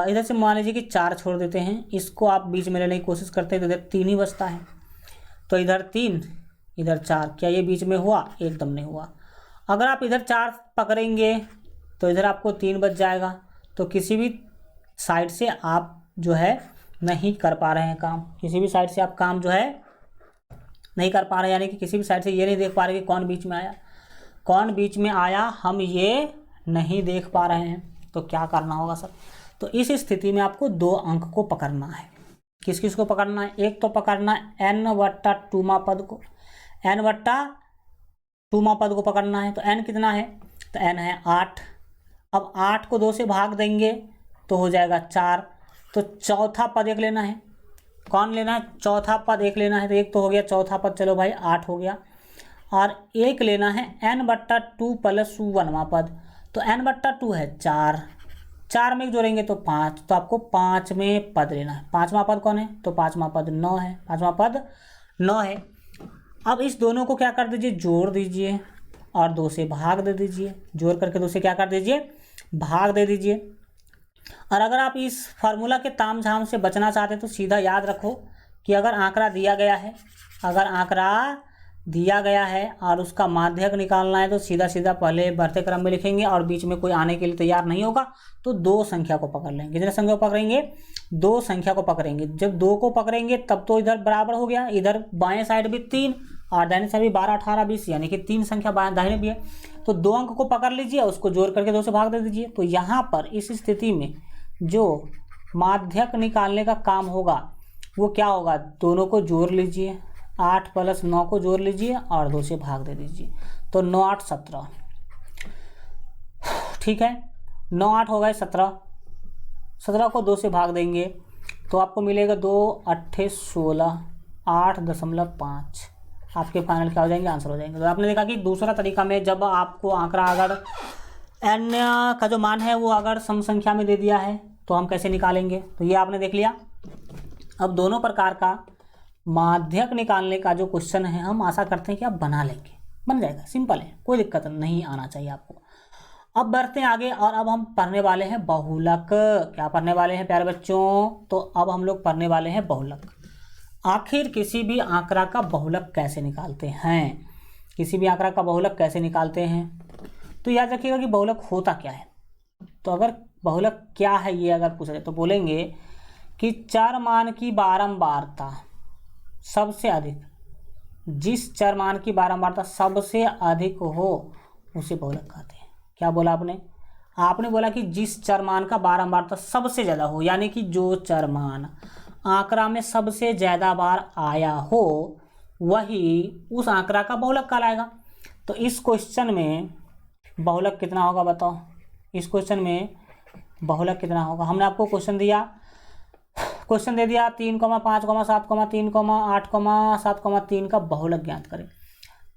इधर से मान लीजिए कि 4 छोड़ देते हैं, इसको आप बीच में लेने की कोशिश करते हैं तो इधर 3 ही बचता है। तो इधर 3, इधर 4, क्या ये बीच में हुआ, एकदम नहीं हुआ। अगर आप इधर 4 पकड़ेंगे तो इधर आपको 3 बच जाएगा। तो किसी भी साइड से आप जो है नहीं कर पा रहे हैं काम, किसी भी साइड से आप काम जो है नहीं कर पा रहे, यानी कि किसी भी साइड से ये नहीं देख पा रहे कि कौन बीच में आया, कौन बीच में आया, हम ये नहीं देख पा रहे हैं। तो क्या करना होगा सर, तो इस स्थिति में आपको 2 अंक को पकड़ना है। किस किस को पकड़ना है, एक तो पकड़ना है n/2 पद को, n/2 पद को पकड़ना है। तो n कितना है, तो n है 8। अब 8 को 2 से भाग देंगे तो हो जाएगा 4। तो चौथा पद एक लेना है, कौन लेना है, चौथा पद एक लेना है। तो एक तो हो गया चौथा पद, चलो भाई 8 हो गया। और एक लेना है n/2 + 1वां पद। तो n/2 है 4, 4 में जोड़ेंगे तो 5, तो आपको 5वें पद लेना है। 5वां पद कौन है? तो 5वां पद 9 है, 5वां पद 9 है। अब इस दोनों को क्या कर दीजिए, जोड़ दीजिए और 2 से भाग दे दीजिए। जोड़ करके 2 से क्या कर दीजिए, भाग दे दीजिए। और अगर आप इस फार्मूला के ताम झाम से बचना चाहते हैं तो सीधा याद रखो कि अगर आंकड़ा दिया गया है, अगर आंकड़ा दिया गया है और उसका माध्यक निकालना है तो सीधा सीधा पहले बढ़ते क्रम में लिखेंगे और बीच में कोई आने के लिए तैयार नहीं होगा तो 2 संख्या को पकड़ लेंगे। कितने संख्या को पकड़ेंगे? 2 संख्या को पकड़ेंगे। जब 2 को पकड़ेंगे तब तो इधर बराबर हो गया, इधर बाएं साइड भी 3 और दाहिने साइड भी 12, 18, 20 यानी कि 3 संख्या दाहिने भी है। तो 2 अंक को पकड़ लीजिए, उसको जोड़ करके 2 से भाग दे दीजिए। तो यहाँ पर इस स्थिति में जो माध्यक निकालने का काम होगा वो क्या होगा, दोनों को जोड़ लीजिए, 8 + 9 को जोड़ लीजिए और 2 से भाग दे दीजिए। तो 9 8 17, ठीक है, 9 8 हो गए 17, 17 को 2 से भाग देंगे तो आपको मिलेगा 2 8 16, 8.5 आपके फाइनल क्या हो जाएंगे, आंसर हो जाएंगे। तो आपने देखा कि दूसरा तरीका में जब आपको आंकड़ा अगर n का जो मान है वो अगर सम संख्या में दे दिया है तो हम कैसे निकालेंगे, तो ये आपने देख लिया। अब दोनों प्रकार का माध्यक निकालने का जो क्वेश्चन है हम आशा करते हैं कि आप बना लेंगे, बन जाएगा, सिंपल है, कोई दिक्कत नहीं आना चाहिए आपको। अब बढ़ते हैं आगे और अब हम पढ़ने वाले हैं बहुलक। क्या पढ़ने वाले हैं प्यारे बच्चों? तो अब हम लोग पढ़ने वाले हैं बहुलक। आखिर किसी भी आंकड़ा का बहुलक कैसे निकालते हैं, किसी भी आंकड़ा का बहुलक कैसे निकालते हैं? तो याद रखिएगा कि बहुलक होता क्या है। तो अगर बहुलक क्या है ये अगर पूछा जाए तो बोलेंगे कि चर मान की बारंबारता सबसे अधिक, जिस चर मान की बारंबारता सबसे अधिक हो उसे बहुलक कहते हैं। क्या बोला आपने? आपने बोला कि जिस चर मान का बारंबारता सबसे ज़्यादा हो, यानी कि जो चर मान आंकड़ा में सबसे ज़्यादा बार आया हो वही उस आंकड़ा का बहुलक कहलाएगा। तो इस क्वेश्चन में बहुलक कितना होगा बताओ? इस क्वेश्चन में बहुलक कितना होगा? हमने आपको क्वेश्चन दे दिया 3, 5, 7, 3, 8, 7, 3 का बहुलक ज्ञात करें।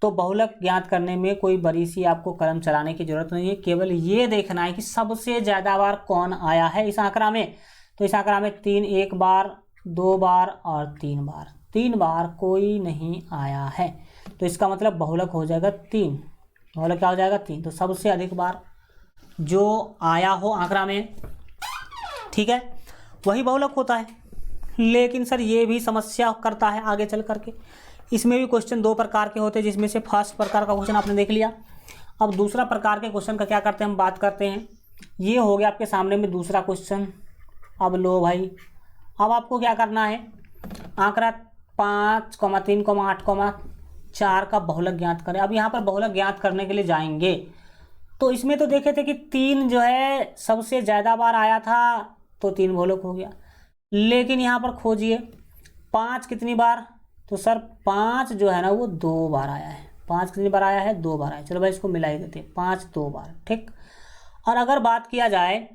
तो बहुलक ज्ञात करने में कोई बड़ी सी आपको कलम चलाने की जरूरत नहीं है, केवल ये देखना है कि सबसे ज़्यादा बार कौन आया है इस आंकड़ा में। तो इस आंकड़ा में 3 1 बार, 2 बार और 3 बार, 3 बार कोई नहीं आया है तो इसका मतलब बहुलक हो जाएगा 3। बहुलक क्या हो जाएगा? 3। तो सबसे अधिक बार जो आया हो आंकड़ा में, ठीक है, वही बहुलक होता है। लेकिन सर ये भी समस्या करता है आगे चल करके। इसमें भी क्वेश्चन 2 प्रकार के होते हैं, जिसमें से फर्स्ट प्रकार का क्वेश्चन आपने देख लिया। अब दूसरा प्रकार के क्वेश्चन का क्या करते हैं हम बात करते हैं। ये हो गया आपके सामने में दूसरा क्वेश्चन। अब लो भाई, अब आपको क्या करना है, आंकड़ा 5, 3, 8, 4 का बहुलक ज्ञात करें। अब यहाँ पर बहुलक ज्ञात करने के लिए जाएंगे तो इसमें तो देखे थे कि 3 जो है सबसे ज़्यादा बार आया था तो 3 बहुलक हो गया। लेकिन यहाँ पर खोजिए 5 कितनी बार, तो सर 5 जो है ना वो 2 बार आया है। 5 कितनी बार आया है? 2 बार आया। चलो भाई इसको मिला ही देते हैं, 5 2 बार, ठीक। और अगर बात किया जाए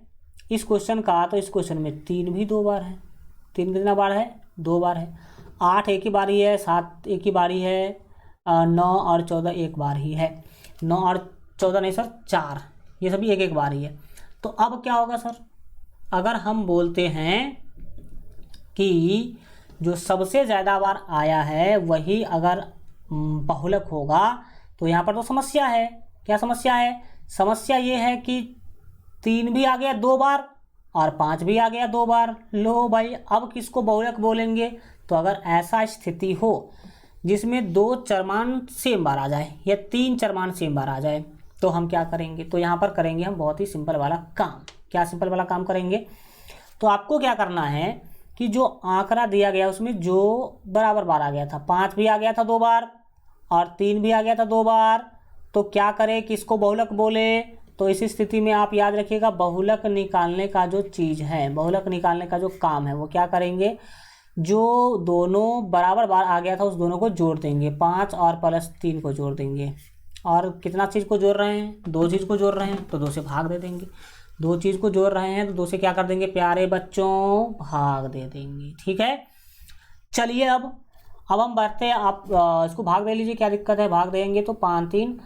इस क्वेश्चन का तो इस क्वेश्चन में 3 भी 2 बार है। 3 कितना बार है? 2 बार है। 8 एक ही बारी है, 7 एक ही बारी है, 9 और 14 एक बार ही है। 9 और 14 नहीं सर 4, ये सभी एक एक बार ही है। तो अब क्या होगा सर, अगर हम बोलते हैं कि जो सबसे ज़्यादा बार आया है वही अगर बहुलक होगा तो यहाँ पर तो समस्या है। क्या समस्या है? समस्या ये है कि 3 भी आ गया 2 बार और 5 भी आ गया 2 बार। लो भाई, अब किसको बहुलक बोलेंगे? तो अगर ऐसा स्थिति हो जिसमें 2 चरमान सेम बार आ जाए या 3 चरमान सेम बार आ जाए तो हम क्या करेंगे? तो यहाँ पर करेंगे हम बहुत ही सिंपल वाला काम। क्या सिंपल वाला काम करेंगे? तो आपको क्या करना है कि जो आंकड़ा दिया गया उसमें जो बराबर बार आ गया था, 5 भी आ गया था 2 बार और 3 भी आ गया था 2 बार, तो क्या करें, किसको बहुलक बोले? तो इस स्थिति में आप याद रखिएगा बहुलक निकालने का जो चीज़ है, बहुलक निकालने का जो काम है वो क्या करेंगे, जो दोनों बराबर बार आ गया था उस दोनों को जोड़ देंगे, 5 और +3 को जोड़ देंगे। और कितना चीज़ को जोड़ रहे हैं? 2 चीज़ को जोड़ रहे हैं तो 2 से भाग दे देंगे। 2 चीज़ को जोड़ रहे हैं तो 2 से क्या कर देंगे प्यारे बच्चों? भाग दे देंगे, ठीक है। चलिए अब हम बढ़ते हैं। आप इसको भाग दे लीजिए, क्या दिक्कत है, भाग देंगे तो 5 3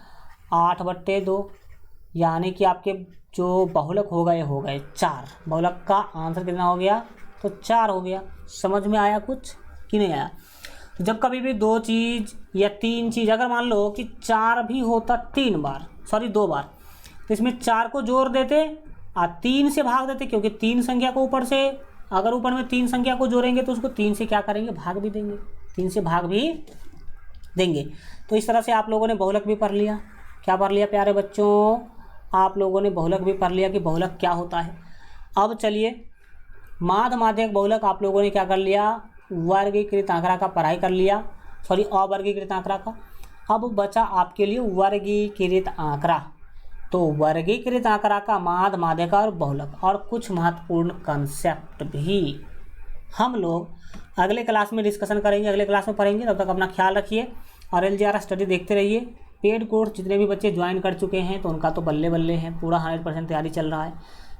8/2, यानी कि आपके जो बहुलक हो गए 4। बहुलक का आंसर कितना हो गया? तो 4 हो गया। समझ में आया कुछ कि नहीं आया? तो जब कभी भी 2 चीज़ या 3 चीज़, अगर मान लो कि 4 भी होता 2 बार, तो इसमें 4 को जोड़ देते और 3 से भाग देते, क्योंकि 3 संख्या को ऊपर से, अगर ऊपर में 3 संख्या को जोड़ेंगे तो उसको 3 से क्या करेंगे? भाग भी देंगे, 3 से भाग भी देंगे। तो इस तरह से आप लोगों ने बहुलक भी पढ़ लिया। क्या पढ़ लिया प्यारे बच्चों? आप लोगों ने बहुलक भी पढ़ लिया कि बहुलक क्या होता है। अब चलिए माध्य माध्यक बहुलक आप लोगों ने क्या कर लिया? वर्गीकृत आंकड़ा का पढ़ाई कर लिया, अवर्गीकृत आंकड़ा का। अब बचा आपके लिए वर्गीकृत आंकड़ा। तो वर्गीकृत आंकड़ा का माध्य माध्यक और बहुलक और कुछ महत्वपूर्ण कंसेप्ट भी हम लोग अगले क्लास में डिस्कशन करेंगे, अगले क्लास में पढ़ेंगे। तब तक अपना ख्याल रखिए और LGR स्टडी देखते रहिए। पेड कोर्स जितने भी बच्चे ज्वाइन कर चुके हैं तो उनका तो बल्ले बल्ले हैं, पूरा 100% तैयारी चल रहा है।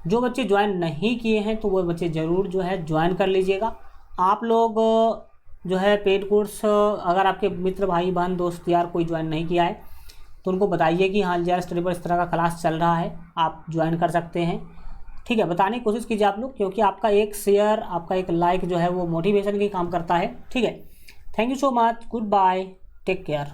जो बच्चे ज्वाइन नहीं किए हैं तो वो बच्चे ज़रूर जो है ज्वाइन कर लीजिएगा। आप लोग जो है पेड कोर्स, अगर आपके मित्र भाई बहन दोस्त यार कोई ज्वाइन नहीं किया है तो उनको बताइए कि हाँ LGR स्टडी पर इस तरह का क्लास चल रहा है, आप ज्वाइन कर सकते हैं। ठीक है, बताने की कोशिश कीजिए आप लोग, क्योंकि आपका एक शेयर, आपका एक लाइक जो है वो मोटिवेशन की काम करता है। ठीक है, thank you so much, goodbye, take care.